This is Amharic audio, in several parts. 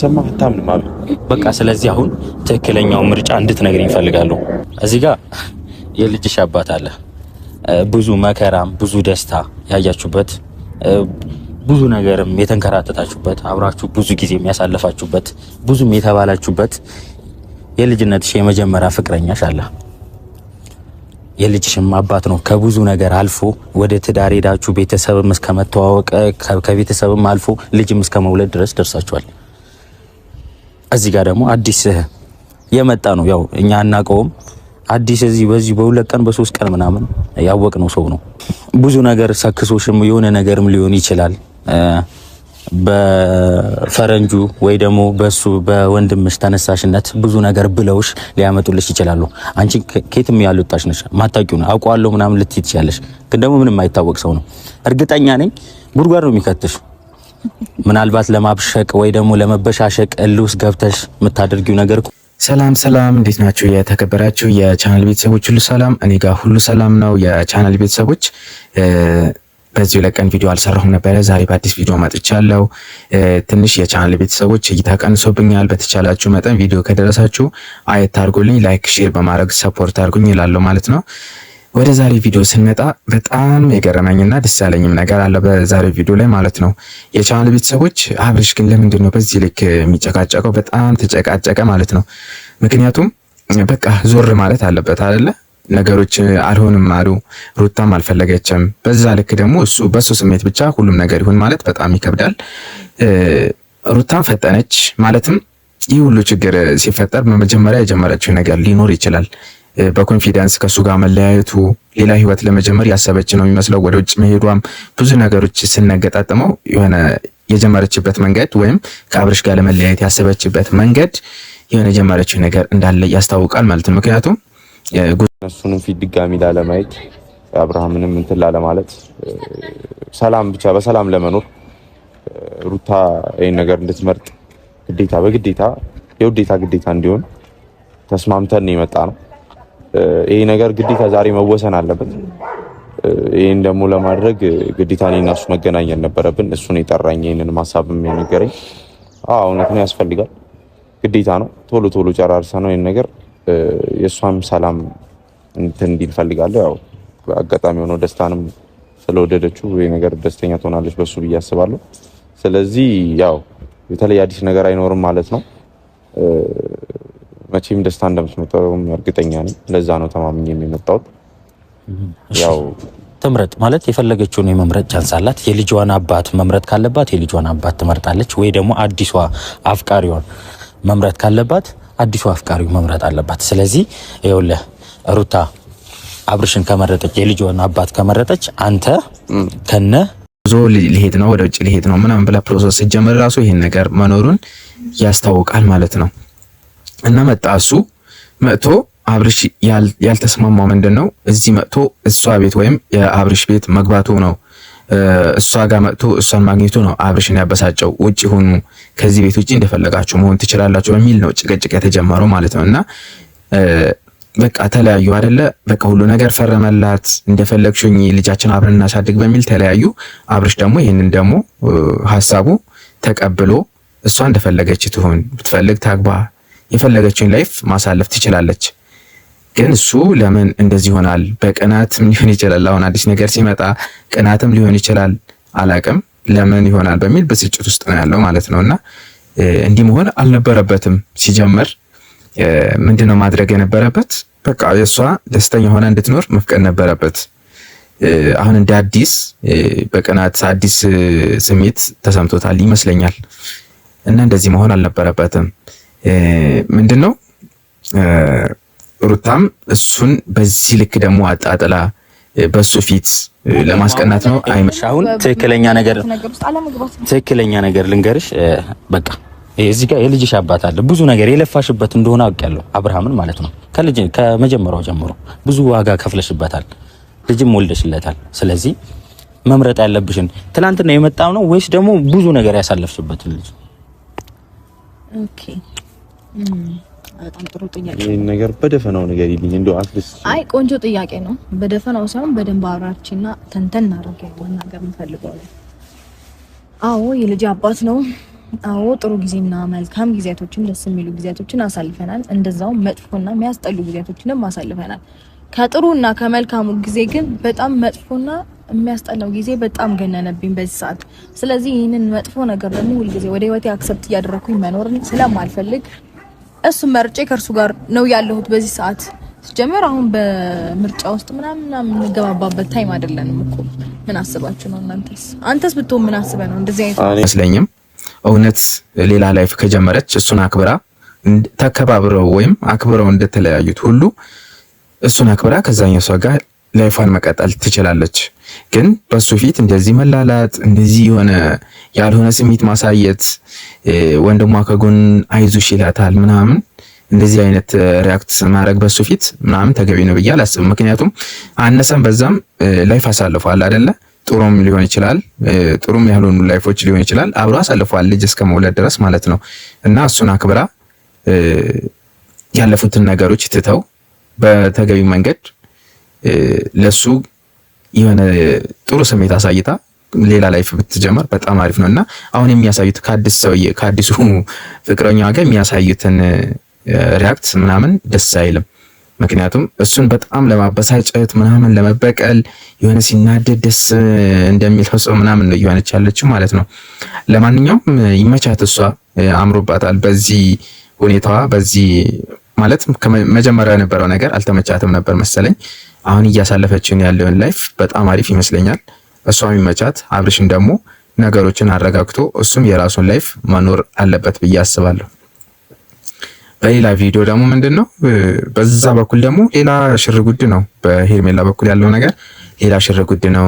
ሰማህታም ማለት በቃ ስለዚህ አሁን ትክክለኛው ምርጫ እንድትነግሪኝ እፈልጋለሁ። እዚህ ጋር የልጅሽ አባት አለ። ብዙ መከራም ብዙ ደስታ ያያችሁበት ብዙ ነገርም የተንከራተታችሁበት አብራችሁ ብዙ ጊዜ የሚያሳልፋችሁበት ብዙም የተባላችሁበት የልጅነትሽ የመጀመሪያ ፍቅረኛሽ አለ። የልጅሽም አባት ነው። ከብዙ ነገር አልፎ ወደ ትዳር ሄዳችሁ ቤተሰብም እስከመተዋወቅ ከቤተሰብም አልፎ ልጅም እስከመውለድ ድረስ ደርሳችኋል። እዚህ ጋር ደግሞ አዲስ የመጣ ነው። ያው እኛ አናውቀውም። አዲስ እዚህ በዚህ በሁለት ቀን በሶስት ቀን ምናምን ያወቅነው ሰው ነው። ብዙ ነገር ሰክሶሽም የሆነ ነገርም ሊሆን ይችላል። በፈረንጁ ወይ ደግሞ በሱ በወንድምሽ ተነሳሽነት ብዙ ነገር ብለውሽ ሊያመጡልሽ ይችላሉ። አንቺ ከየትም ያልወጣሽ ነሽ። ማታውቂው ነው አውቀዋለሁ ምናምን ልትይ ትችያለሽ። ግን ደግሞ ምንም የማይታወቅ ሰው ነው። እርግጠኛ ነኝ ጉድጓድ ነው የሚከትሽ። ምናልባት ለማብሸቅ ወይ ደግሞ ለመበሻሸቅ እልውስ ገብተሽ የምታደርጊው ነገር። ሰላም ሰላም፣ እንዴት ናችሁ የተከበራችሁ የቻናል ቤተሰቦች? ሁሉ ሰላም፣ እኔ ጋር ሁሉ ሰላም ነው። የቻናል ቤተሰቦች በዚህ ለቀን ቪዲዮ አልሰራሁም ነበረ። ዛሬ በአዲስ ቪዲዮ መጥቻለሁ። ትንሽ የቻናል ቤተሰቦች እይታ ቀንሶብኛል። በተቻላችሁ መጠን ቪዲዮ ከደረሳችሁ አየት አድርጉልኝ፣ ላይክ ሼር በማድረግ ሰፖርት አድርጉኝ እላለሁ ማለት ነው። ወደ ዛሬ ቪዲዮ ስንመጣ በጣም የገረመኝና ደስ ያለኝም ነገር አለ በዛሬው ቪዲዮ ላይ ማለት ነው። የቻናል ቤተሰቦች አብርሽ ግን ለምንድን ነው በዚህ ልክ የሚጨቃጨቀው? በጣም ተጨቃጨቀ ማለት ነው። ምክንያቱም በቃ ዞር ማለት አለበት አይደለ? ነገሮች አልሆንም አሉ። ሩታም አልፈለገችም። በዛ ልክ ደግሞ እሱ በሱ ስሜት ብቻ ሁሉም ነገር ይሁን ማለት በጣም ይከብዳል። ሩታም ፈጠነች ማለትም ይህ ሁሉ ችግር ሲፈጠር በመጀመሪያ የጀመረችው ነገር ሊኖር ይችላል። በኮንፊደንስ ከሱ ጋር መለያየቱ ሌላ ህይወት ለመጀመር ያሰበች ነው የሚመስለው። ወደ ውጭ መሄዷም ብዙ ነገሮች ስነገጣጥመው የሆነ የጀመረችበት መንገድ ወይም ከአብርሽ ጋር ለመለያየት ያሰበችበት መንገድ የሆነ የጀመረችው ነገር እንዳለ ያስታውቃል ማለት ነው። ምክንያቱም እሱንም ፊት ድጋሚ ላለማየት አብርሃምንም እንትን ላለማለት ሰላም ብቻ በሰላም ለመኖር ሩታ ይሄን ነገር እንድትመርጥ ግዴታ በግዴታ የውዴታ ግዴታ እንዲሆን ተስማምተን ነው የመጣ ነው። ይሄ ነገር ግዴታ ዛሬ መወሰን አለበት። ይሄን ደግሞ ለማድረግ ግዴታ እኔና እሱ መገናኘት ነበረብን። እሱን የጠራኝ ይሄንን ማሳብም የነገረኝ እውነት ነው ያስፈልጋል፣ ግዴታ ነው። ቶሎ ቶሎ ጨራርሰ ነው ይሄን ነገር የእሷም ሰላም እንትን እንዲል ፈልጋለሁ። ያው አጋጣሚ ሆኖ ደስታንም ስለወደደችው ይሄ ነገር ደስተኛ ትሆናለች በሱ ብዬ አስባለሁ። ስለዚህ ያው የተለየ አዲስ ነገር አይኖርም ማለት ነው። መቼም ደስታ እንደምትመጣውም እርግጠኛ ነኝ። ለዛ ነው ተማምኜ የመጣሁት። ያው ትምረጥ ማለት የፈለገችውን የመምረጥ ቻንስ አላት። የልጇን አባት መምረጥ ካለባት የልጇን አባት ትመርጣለች፣ ወይ ደግሞ አዲሷ አፍቃሪዋን መምረጥ ካለባት አዲሷ አፍቃሪው መምረጥ አለባት። ስለዚህ ይኸውልህ ሩታ አብርሽን ከመረጠች የልጇን አባት ከመረጠች አንተ ከነ ብዙ ሊሄድ ነው ወደ ውጭ ሊሄድ ነው ምናምን ብላ ፕሮሰስ ሲጀመር ራሱ ይሄን ነገር መኖሩን ያስታውቃል ማለት ነው። እና መጣ እሱ መጥቶ አብርሽ ያልተስማማው ምንድነው እዚህ መጥቶ እሷ ቤት ወይም የአብርሽ ቤት መግባቱ ነው። እሷ ጋር መጥቶ እሷን ማግኘቱ ነው አብርሽን ያበሳጨው። ውጪ ሆኑ ከዚህ ቤት ውጪ እንደፈለጋችሁ መሆን ትችላላችሁ በሚል ነው ጭቅጭቅ የተጀመረው ማለት ነው። እና በቃ ተለያዩ አይደለ? በቃ ሁሉ ነገር ፈረመላት። እንደፈለግሽኝ ልጃችን አብረን እናሳድግ በሚል ተለያዩ። አብርሽ ደግሞ ይሄንን ደግሞ ሐሳቡ ተቀብሎ እሷ እንደፈለገች ትሆን፣ ብትፈልግ ታግባ፣ የፈለገችውን ላይፍ ማሳለፍ ትችላለች። ግን እሱ ለምን እንደዚህ ይሆናል? በቅናትም ሊሆን ይችላል። አሁን አዲስ ነገር ሲመጣ ቅናትም ሊሆን ይችላል። አላቅም ለምን ይሆናል በሚል ብስጭት ውስጥ ነው ያለው ማለት ነውና እንዲህ መሆን አልነበረበትም። ሲጀመር ምንድነው ማድረግ የነበረበት? በቃ የሷ ደስተኛ ሆና እንድትኖር መፍቀድ ነበረበት። አሁን እንደ አዲስ በቅናት አዲስ ስሜት ተሰምቶታል ይመስለኛል። እና እንደዚህ መሆን አልነበረበትም። ምንድነው ሩታም እሱን በዚህ ልክ ደግሞ አጣጥላ በሱ ፊት ለማስቀናት ነው አይመሻውን። ትክክለኛ ነገር ልንገርሽ። በቃ እዚህ ጋር የልጅሽ አባት አለ። ብዙ ነገር የለፋሽበት እንደሆነ አውቃለሁ፣ አብርሃምን ማለት ነው። ከመጀመሪያው ጀምሮ ብዙ ዋጋ ከፍለሽበታል፣ ልጅም ወልደሽለታል። ስለዚህ መምረጥ ያለብሽን ትናንትና የመጣው ነው ወይስ ደግሞ ብዙ ነገር ያሳለፍሽበት ልጅ? ኦኬ በጣም ጥሩ ጥያቄ። ይሄን ነገር በደፈናው ነገር ይልኝ እንደው አትልስ። አይ ቆንጆ ጥያቄ ነው። በደፈናው ሳይሆን በደንብ አብራርችና ተንተን አድርገህ መናገር እንፈልጋለን። አዎ የልጅ አባት ነው። አዎ ጥሩ ጊዜና መልካም ጊዜያቶችን ደስ የሚሉ ጊዜያቶችን አሳልፈናል። እንደዛው መጥፎና የሚያስጠሉ ጊዜያቶችንም አሳልፈናል። ከጥሩና ከመልካሙ ጊዜ ግን በጣም መጥፎና የሚያስጠላው ጊዜ በጣም ገነነብኝ በዚህ ሰዓት። ስለዚህ ይህንን መጥፎ ነገር ደግሞ ሁልጊዜ ወደ ህይወቴ አክሰፕት እያደረኩኝ መኖርን ስለማልፈልግ እሱ መርጬ ከእርሱ ጋር ነው ያለሁት በዚህ ሰዓት። ሲጀመር አሁን በምርጫ ውስጥ ምናምን የምንገባባበት ታይም አይደለንም እኮ። ምን አስባችሁ ነው እናንተስ? አንተስ ብትሆን ምን አስበህ ነው እንደዚህ አይነት አይመስለኝም። እውነት ሌላ ላይፍ ከጀመረች እሱን አክብራ ተከባብረው ወይም አክብረው እንደተለያዩት ሁሉ እሱን አክብራ ከዛኛው ሰው ጋር ላይፏን መቀጠል ትችላለች። ግን በሱ ፊት እንደዚህ መላላት፣ እንደዚህ የሆነ ያልሆነ ስሜት ማሳየት፣ ወንድሟ ከጎን አይዞሽ ይላታል ምናምን እንደዚህ አይነት ሪያክት ማድረግ በሱ ፊት ምናምን ተገቢ ነው ብዬ አላስብም። ምክንያቱም አነሰም በዛም ላይፍ አሳልፈዋል አይደለ? ጥሩም ሊሆን ይችላል፣ ጥሩም ያልሆኑ ላይፎች ሊሆን ይችላል። አብሮ አሳልፈዋል ልጅ እስከ መውለድ ድረስ ማለት ነው። እና እሱን አክብራ ያለፉትን ነገሮች ትተው በተገቢ መንገድ ለሱ የሆነ ጥሩ ስሜት አሳይታ ሌላ ላይፍ ብትጀምር በጣም አሪፍ ነው። እና አሁን የሚያሳዩት ከአዲሱ ፍቅረኛዋ ጋር የሚያሳዩትን ሪያክት ምናምን ደስ አይልም። ምክንያቱም እሱን በጣም ለማበሳጨት ምናምን ለመበቀል የሆነ ሲናደድ ደስ እንደሚለው ሰው ምናምን ነው እየሆነች ያለችው ማለት ነው። ለማንኛውም ይመቻት፣ እሷ አምሮባታል በዚህ ሁኔታዋ። በዚህ ማለት ከመጀመሪያው የነበረው ነገር አልተመቻትም ነበር መሰለኝ። አሁን እያሳለፈችን ያለውን ላይፍ በጣም አሪፍ ይመስለኛል። እሷም ይመቻት፣ አብርሽን ደግሞ ነገሮችን አረጋግቶ እሱም የራሱን ላይፍ መኖር አለበት ብዬ አስባለሁ። በሌላ ቪዲዮ ደግሞ ምንድነው በዛ በኩል ደግሞ ሌላ ሽርጉድ ነው። በሄርሜላ በኩል ያለው ነገር ሌላ ሽርጉድ ነው።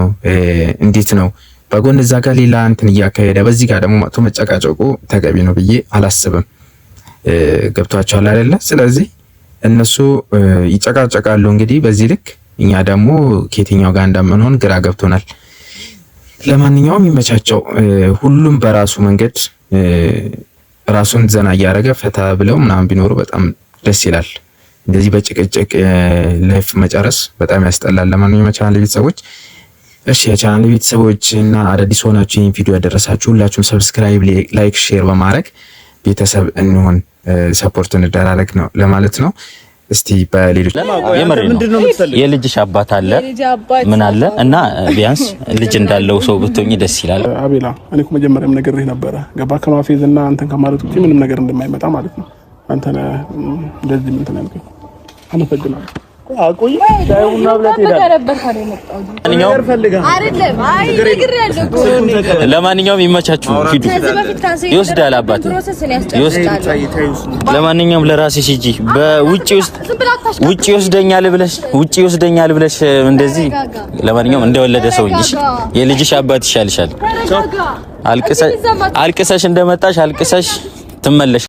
እንዴት ነው በጎን እዛ ጋር ሌላ እንትን እያካሄደ በዚህ ጋር ደግሞ መጥቶ መጨቃጨቁ ተገቢ ነው ብዬ አላስብም። ገብቷቸዋል አይደለ? ስለዚህ እነሱ ይጨቃጨቃሉ እንግዲህ በዚህ ልክ፣ እኛ ደግሞ ከየትኛው ጋር እንደምንሆን ግራ ገብቶናል። ለማንኛውም ይመቻቸው። ሁሉም በራሱ መንገድ ራሱን ዘና እያደረገ ፈታ ብለው ምናምን ቢኖሩ በጣም ደስ ይላል። እንደዚህ በጭቅጭቅ ላይፍ መጨረስ በጣም ያስጠላል። ለማንኛውም የቻናል ቤተሰቦች እሺ፣ የቻናል ቤተሰቦች እና አዳዲስ ሆናችሁ ይህን ቪዲዮ ያደረሳችሁ ሁላችሁም ሰብስክራይብ፣ ላይክ፣ ሼር በማድረግ ቤተሰብ እንሆን ሰፖርት እንደራረግ ነው ለማለት ነው። እስቲ በሌሎች የልጅሽ አባት አለ ምን አለ እና ቢያንስ ልጅ እንዳለው ሰው ብትሆኚ ደስ ይላል። አቤላ እኔ እኮ መጀመሪያም ነግሬህ ነበረ ገባ ከማፌዝ እና አንተን ከማለት ውጪ ምንም ነገር እንደማይመጣ ማለት ነው። አንተ እንደዚህ ምን ተናገርኩ? አመሰግናለሁ። አቆይ ዳይውና ብለህ ለማንኛውም ይመቻችሁ። ሂዱ ይወስዳል አባት ይወስዳል። ለማንኛውም ለራስሽ ሂጂ። በውጪ ይወስደኛል ብለሽ እንደዚህ ለማንኛውም እንደወለደ ሰው እንጂ የልጅሽ አባት ይሻልሻል። አልቅሰሽ እንደመጣሽ አልቅሰሽ ትመለሽ።